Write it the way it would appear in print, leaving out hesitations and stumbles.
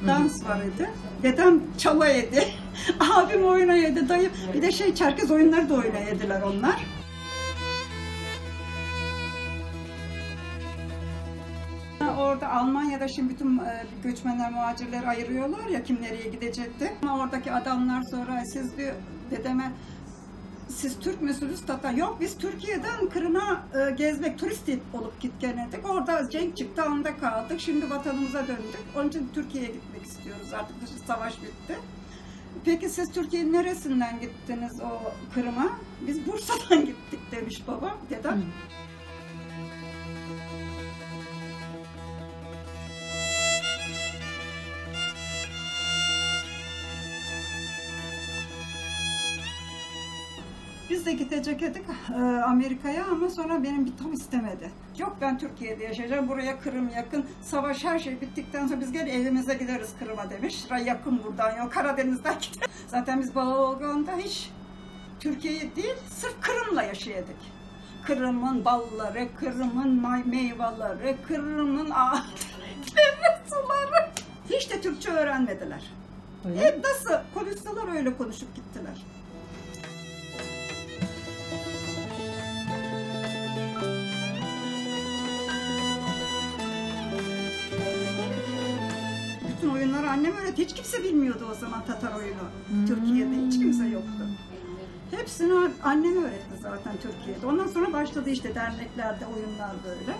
dans var idi. Dedem çala yedi. Abim oyuna yedi, dayım. Bir de Çerkez oyunları da oyuna yediler onlar. Orada Almanya'da şimdi bütün göçmenler, muhacirleri ayırıyorlar ya, kim nereye gidecekti. Ama oradaki adamlar sonra siz diyor dedeme, siz Türk müsünüz, Tatar? Yok, biz Türkiye'den Kırım'a gezmek, turist olup gitkeneydik. Orada cenk çıktı, anda kaldık. Şimdi vatanımıza döndük. Onun için Türkiye'ye gitmek istiyoruz. Artık savaş bitti. Peki siz Türkiye'nin neresinden gittiniz o Kırım'a? Biz Bursa'dan gittik demiş baba, dedem. Biz de gidecektik Amerika'ya ama sonra benim bir tam istemedi. Yok, ben Türkiye'de yaşayacağım, buraya Kırım yakın, savaş her şey bittikten sonra biz gel evimize gideriz Kırım'a demiş. Yakın buradan, yok Karadeniz'den gideriz. Zaten biz Balon'da hiç Türkiye'yi değil, sırf Kırım'la yaşayadık. Kırım'ın balları, Kırım'ın meyveleri, Kırım'ın suları. Hiç de Türkçe öğrenmediler. Hep nasıl konuşsalar öyle konuşup gittiler. Bütün oyunları annem öğretti. Hiç kimse bilmiyordu o zaman Tatar oyunu. Türkiye'de hiç kimse yoktu. Hepsini annem öğretti zaten Türkiye'de. Ondan sonra başladı işte derneklerde oyunlar böyle.